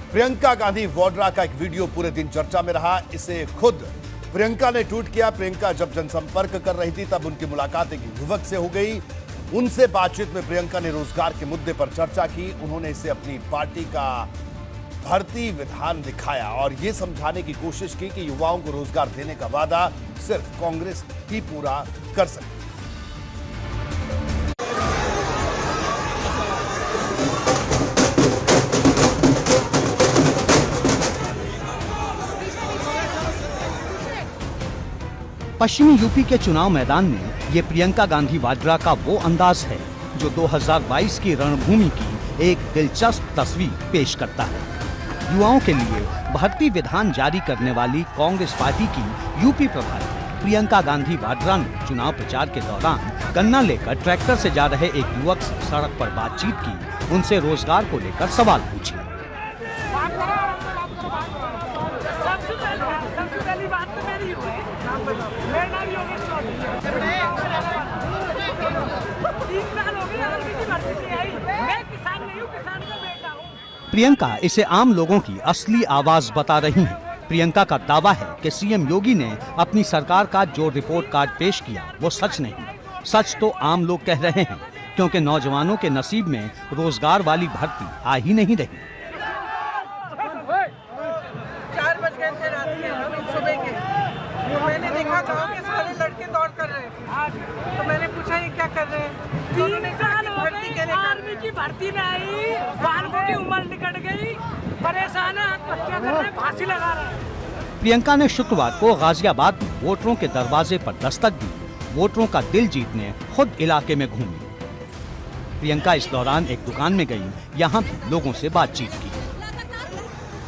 प्रियंका गांधी वाड्रा का एक वीडियो पूरे दिन चर्चा में रहा। इसे खुद प्रियंका ने ट्वीट किया। प्रियंका जब जनसंपर्क कर रही थी तब उनकी मुलाकात एक युवक से हो गई। उनसे बातचीत में प्रियंका ने रोजगार के मुद्दे पर चर्चा की। उन्होंने इसे अपनी पार्टी का भर्ती विधान दिखाया और यह समझाने की कोशिश की कि युवाओं को रोजगार देने का वादा सिर्फ कांग्रेस ही पूरा कर सकती है। पश्चिमी यूपी के चुनाव मैदान में ये प्रियंका गांधी वाड्रा का वो अंदाज है जो 2022 की रणभूमि की एक दिलचस्प तस्वीर पेश करता है। युवाओं के लिए भर्ती विधान जारी करने वाली कांग्रेस पार्टी की यूपी प्रभारी प्रियंका गांधी वाड्रा ने चुनाव प्रचार के दौरान गन्ना लेकर ट्रैक्टर से जा रहे एक युवक से सड़क पर बातचीत की। उनसे रोजगार को लेकर सवाल पूछे। प्रियंका इसे आम लोगों की असली आवाज बता रही हैं। प्रियंका का दावा है कि सीएम योगी ने अपनी सरकार का जो रिपोर्ट कार्ड पेश किया वो सच नहीं। सच तो आम लोग कह रहे हैं, क्योंकि नौजवानों के नसीब में रोजगार वाली भर्ती आ ही नहीं रही। 4 बज गए थे रात के सुबह के, तो मैंने देखा गाँव के सारे लड़के दौड़ कर रहे थे। तो मैंने पूछा ये क्या कर रहे हैं? 3 साल हो गए आर्मी की भर्ती में आई, बालकों की उम्र निकट गई, परेशान है, आत्महत्या कर रहे, फांसी लगा रहे। प्रियंका ने शुक्रवार को गाजियाबाद में वोटरों के दरवाजे पर दस्तक दी। वोटरों का दिल जीतने खुद इलाके में घूमी। प्रियंका इस दौरान एक दुकान में गई, यहाँ भी लोगों से बातचीत की।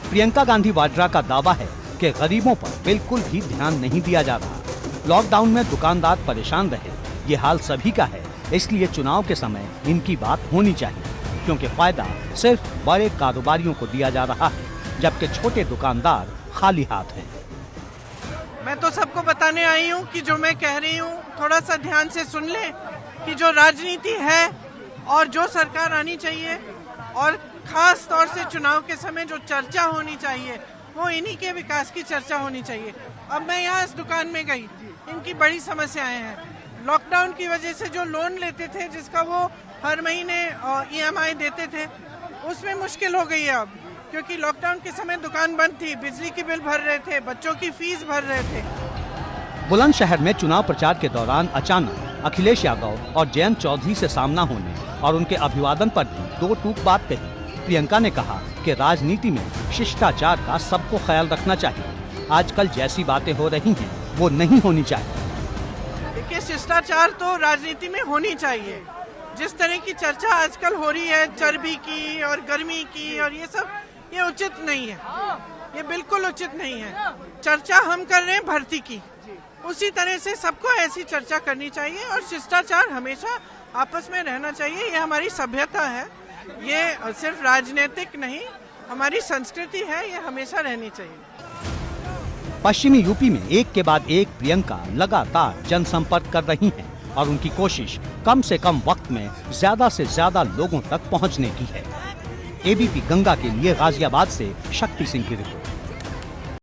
प्रियंका गांधी वाड्रा का दावा है कि गरीबों पर बिल्कुल भी ध्यान नहीं दिया जा रहा। लॉकडाउन में दुकानदार परेशान रहे, ये हाल सभी का है। इसलिए चुनाव के समय इनकी बात होनी चाहिए, क्योंकि फायदा सिर्फ बड़े कारोबारियों को दिया जा रहा है, जबकि छोटे दुकानदार खाली हाथ हैं। मैं तो सबको बताने आई हूँ कि जो मैं कह रही हूँ थोड़ा सा ध्यान से सुन ले कि जो राजनीति है और जो सरकार आनी चाहिए और खास तौर से चुनाव के समय जो चर्चा होनी चाहिए वो इन्हीं के विकास की चर्चा होनी चाहिए। अब मैं यहाँ इस दुकान में गई, इनकी बड़ी समस्याएं हैं। लॉकडाउन की वजह से जो लोन लेते थे जिसका वो हर महीने EMI देते थे, उसमें मुश्किल हो गई है अब, क्योंकि लॉकडाउन के समय दुकान बंद थी, बिजली की बिल भर रहे थे, बच्चों की फीस भर रहे थे। बुलंदशहर में चुनाव प्रचार के दौरान अचानक अखिलेश यादव और जयंत चौधरी से सामना होने और उनके अभिवादन पर भी दो टूक बात कही। प्रियंका ने कहा कि राजनीति में शिष्टाचार का सबको ख्याल रखना चाहिए। आजकल जैसी बातें हो रही हैं वो नहीं होनी चाहिए। देखिए, शिष्टाचार तो राजनीति में होनी चाहिए। जिस तरह की चर्चा आजकल हो रही है चर्बी की और गर्मी की और ये सब, ये उचित नहीं है, ये बिल्कुल उचित नहीं है। चर्चा हम कर रहे हैं भर्ती की, उसी तरह से सबको ऐसी चर्चा करनी चाहिए और शिष्टाचार हमेशा आपस में रहना चाहिए। ये हमारी सभ्यता है, ये सिर्फ राजनीतिक नहीं, हमारी संस्कृति है, ये हमेशा रहनी चाहिए। पश्चिमी यूपी में एक के बाद एक प्रियंका लगातार जनसंपर्क कर रही हैं और उनकी कोशिश कम से कम वक्त में ज्यादा से ज्यादा लोगों तक पहुंचने की है। ABP गंगा के लिए गाजियाबाद से शक्ति सिंह की रिपोर्ट।